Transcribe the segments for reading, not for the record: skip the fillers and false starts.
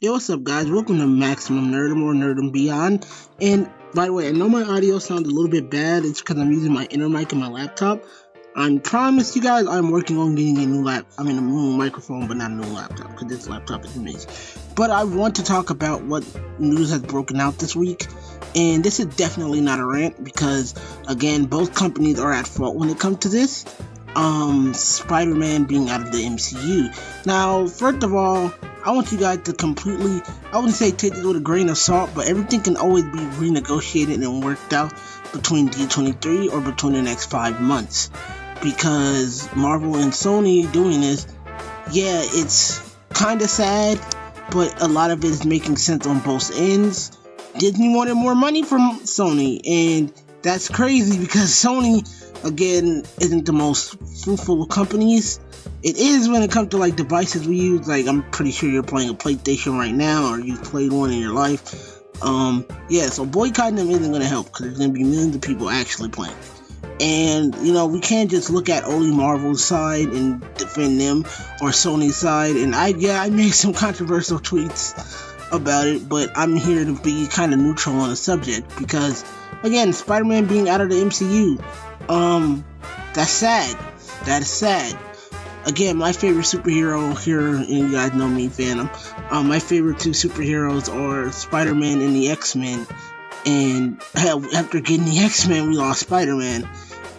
Yo, what's up, guys? Welcome to Maximum Nerdum or Nerdum Beyond. And by the way, I know my audio sounds a little bit bad. It's because I'm using my inner mic in my laptop. I promise you guys, I'm working on getting a new new microphone, but not a new laptop, because this laptop is amazing. But I want to talk about what news has broken out this week. And this is definitely not a rant, because again, both companies are at fault when it comes to this. Spider-Man being out of the MCU. Now, first of all, I want you guys to I wouldn't say take this with a grain of salt, but everything can always be renegotiated and worked out between D23 or between the next 5 months. Because Marvel and Sony doing this, yeah, it's kind of sad, but a lot of it is making sense on both ends. Disney wanted more money from Sony, and that's crazy because Sony, again, isn't the most fruitful of companies. It is when it comes to like devices we use. Like, I'm pretty sure you're playing a PlayStation right now, or you've played one in your life. Yeah, so boycotting them isn't going to help, because there's going to be millions of people actually playing. And, we can't just look at only Marvel's side and defend them, or Sony's side. And I made some controversial tweets about it, but I'm here to be kind of neutral on the subject, because, again, Spider-Man being out of the MCU, that's sad. That is sad. Again, my favorite superhero here, and you guys know me, Phantom. My favorite two superheroes are Spider-Man and the X-Men. And hell, after getting the X-Men, we lost Spider-Man.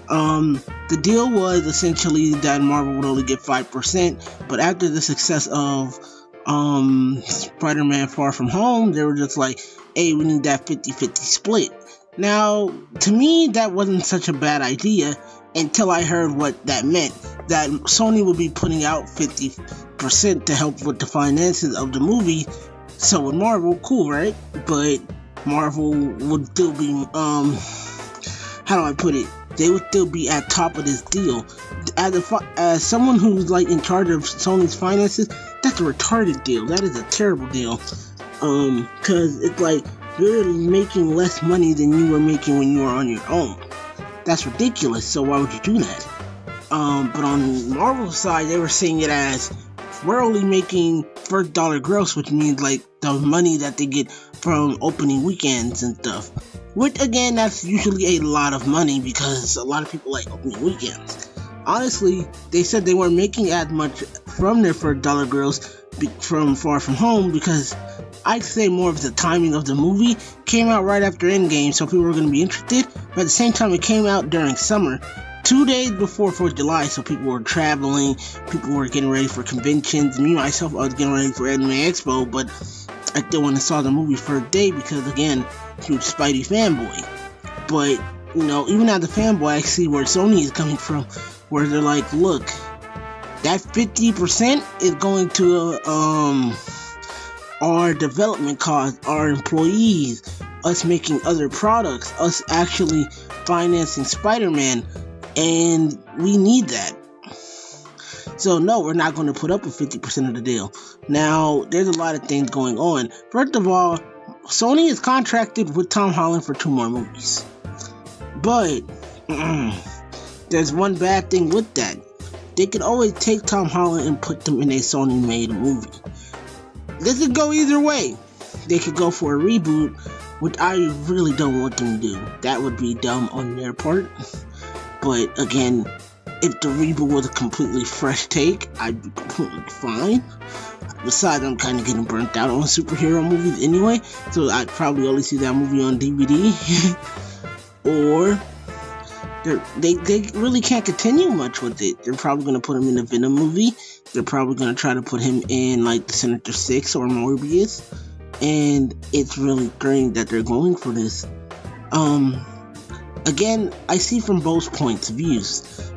The deal was essentially that Marvel would only get 5%, but after the success of Spider-Man Far From Home, they were just like, hey, we need that 50-50 split. Now, to me, that wasn't such a bad idea until I heard what that meant. That Sony would be putting out 50% to help with the finances of the movie. So with Marvel, cool, right? But Marvel would still be, how do I put it? They would still be at top of this deal. As someone who's like in charge of Sony's finances, that's a retarded deal. That is a terrible deal. Cause it's like, you're making less money than you were making when you were on your own. That's ridiculous, so why would you do that? But on Marvel's side, they were seeing it as, we're only making first dollar gross, which means like the money that they get from opening weekends and stuff. Which, again, that's usually a lot of money, because a lot of people like opening weekends. Honestly, they said they weren't making as much from their first dollar gross from Far From Home, because I'd say more of the timing of the movie came out right after Endgame, so people were going to be interested, but at the same time it came out during summer, 2 days before 4th of July, so people were traveling, people were getting ready for conventions. Me, myself, I was getting ready for Anime Expo, but I still went and saw the movie first day because, again, huge Spidey fanboy. But, even as a fanboy, I see where Sony is coming from, where they're like, look, that 50% is going to, our development costs, our employees, us making other products, us actually financing Spider-Man, and we need that. So no, we're not going to put up with 50% of the deal. Now, there's a lot of things going on. First of all, Sony is contracted with Tom Holland for 2 more movies. But there's one bad thing with that. They could always take Tom Holland and put them in a Sony-made movie. This could go either way. They could go for a reboot, which I really don't want them to do. That would be dumb on their part. But again, if the reboot was a completely fresh take, I'd be completely fine. Besides, I'm kind of getting burnt out on superhero movies anyway, so I'd probably only see that movie on DVD. Or they really can't continue much with it. They're probably going to put him in a Venom movie. They're probably going to try to put him in like Sinister Six or Morbius. And it's really great that they're going for this. Again, I see from both points of views.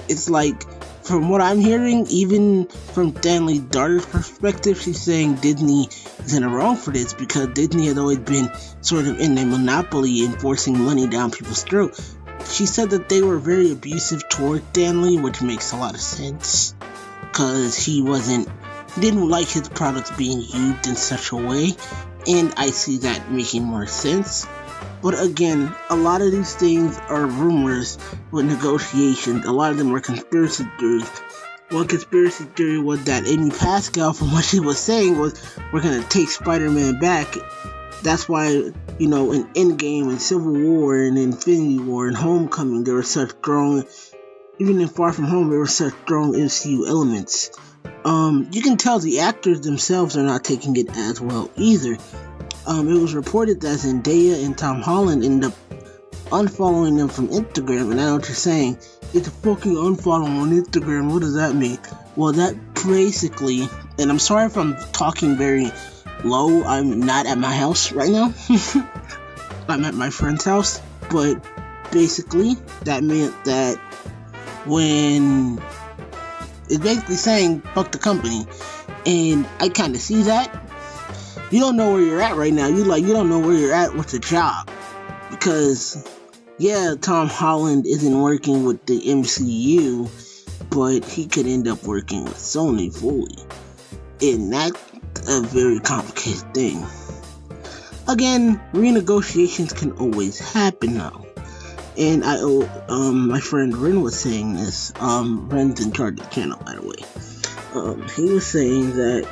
It's like, from what I'm hearing, even from Stanley's daughter's perspective, she's saying Disney is in the wrong for this, because Disney has always been sort of in a monopoly and forcing money down people's throats. She said that they were very abusive toward Stanley, which makes a lot of sense, because he didn't like his products being used in such a way, and I see that making more sense. But again, a lot of these things are rumors with negotiations. A lot of them are conspiracy theories. one conspiracy theory was that Amy Pascal, from what she was saying, was we're gonna take Spider-Man back. That's why, you know, in Endgame and Civil War and Infinity War and Homecoming, there were such strong, even in Far From Home, there were such strong MCU elements. You can tell the actors themselves are not taking it as well either. It was reported that Zendaya and Tom Holland ended up unfollowing them from Instagram, and I know what you're saying. It's a fucking unfollow on Instagram. What does that mean? Well, that basically, and I'm sorry if I'm talking very low. I'm not at my house right now. I'm at my friend's house, but basically that meant that when it's basically saying fuck the company, and I kind of see that. You don't know where you're at right now. You don't know where you're at with the job, because yeah, Tom Holland isn't working with the MCU, but he could end up working with Sony fully, and that's a very complicated thing. Again, renegotiations can always happen now. And my friend Ren was saying this. Ren's in charge of the channel, by the way. He was saying that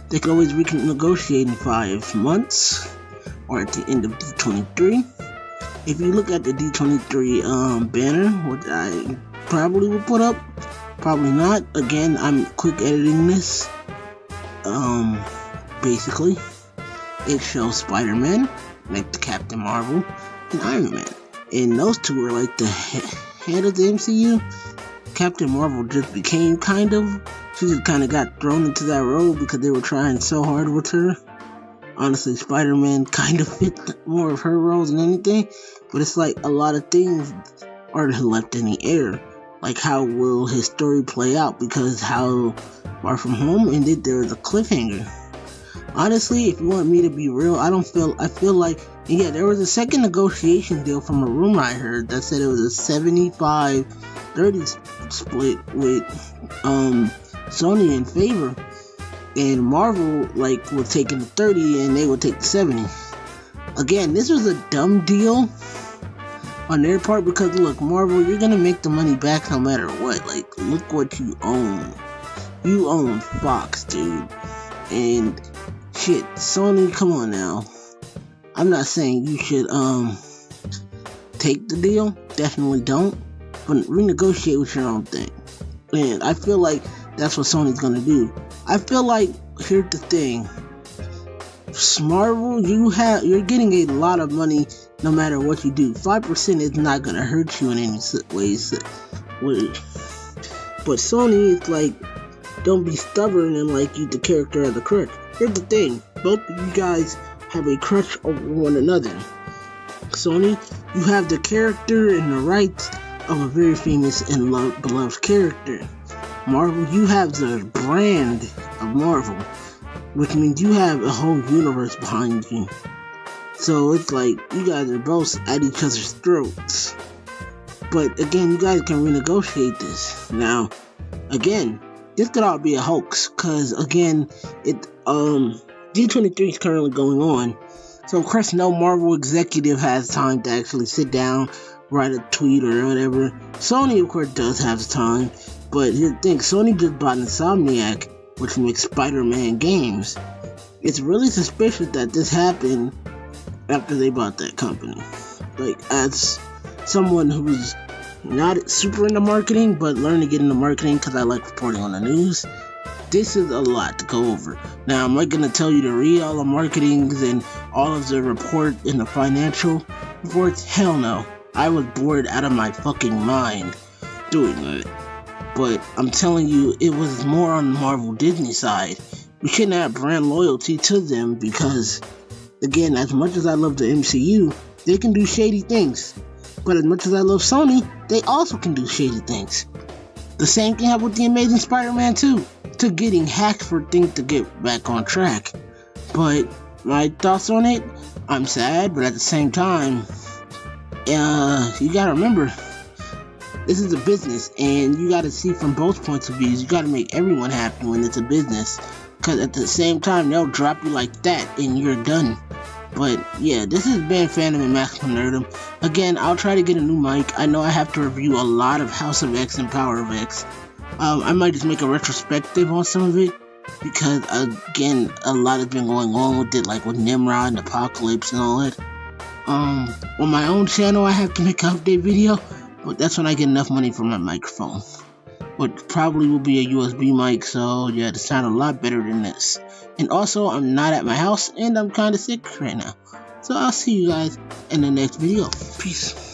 they could always renegotiate in 5 months or at the end of D23. If you look at the D23 banner, which I probably will put up, probably not. Again, I'm quick editing this. Basically, it shows Spider-Man, like the Captain Marvel, and Iron Man. And those two are like the head of the MCU. Captain Marvel just became she just kind of got thrown into that role because they were trying so hard with her. Honestly, Spider-Man kind of fit more of her roles than anything, but it's like a lot of things are left in the air. Like, how will his story play out? Because how Far From Home ended, there was a cliffhanger. Honestly, if you want me to be real, I feel like, yeah, there was a second negotiation deal from a rumor I heard that said it was a 75-30 split with Sony in favor, and Marvel was taking the 30 and they would take the 70. Again, this was a dumb deal on their part, because look, Marvel, you're gonna make the money back no matter what. Like, look what you own. You own Fox, dude. And shit, Sony, come on now. I'm not saying you should take the deal. Definitely don't. But renegotiate with your own thing. And I feel like that's what Sony's gonna do. I feel like, here's the thing. Marvel, you're getting a lot of money no matter what you do. 5% is not gonna hurt you in any ways. But Sony is like, don't be stubborn and you the character of the crutch. Here's the thing, both of you guys have a crutch over one another. Sony, you have the character and the rights of a very famous and beloved character. Marvel, you have the brand of Marvel, which means you have a whole universe behind you. So it's like, you guys are both at each other's throats. But again, you guys can renegotiate this. Now, again, this could all be a hoax, cause again, D23 is currently going on, so of course no Marvel executive has time to actually sit down, write a tweet or whatever. Sony of course does have the time, but here's the thing, Sony just bought Insomniac, which makes Spider-Man games. It's really suspicious that this happened after they bought that company. As someone who's not super into marketing, but learn to get into marketing because I like reporting on the news, this is a lot to go over. Now, am I going to tell you to read all the marketings and all of the report and the financial reports? Hell no. I was bored out of my fucking mind doing it. But I'm telling you, it was more on the Marvel Disney side. We shouldn't have brand loyalty to them because, again, as much as I love the MCU, they can do shady things. But as much as I love Sony, they also can do shady things. The same thing happened with the Amazing Spider-Man 2. To getting hacked for things to get back on track. But my thoughts on it, I'm sad, but at the same time, you gotta remember, this is a business, and you gotta see from both points of views. You gotta make everyone happy when it's a business, because at the same time, they'll drop you like that, and you're done. But yeah, this has been Phantom and Maximum Nerdum. Again, I'll try to get a new mic. I know I have to review a lot of House of X and Power of X. I might just make a retrospective on some of it, because again, a lot has been going on with it, like with Nimrod and Apocalypse and all that. On my own channel, I have to make an update video, but that's when I get enough money for my microphone. But probably will be a USB mic, so yeah, it'll sound a lot better than this. And also, I'm not at my house, and I'm kind of sick right now. So I'll see you guys in the next video. Peace.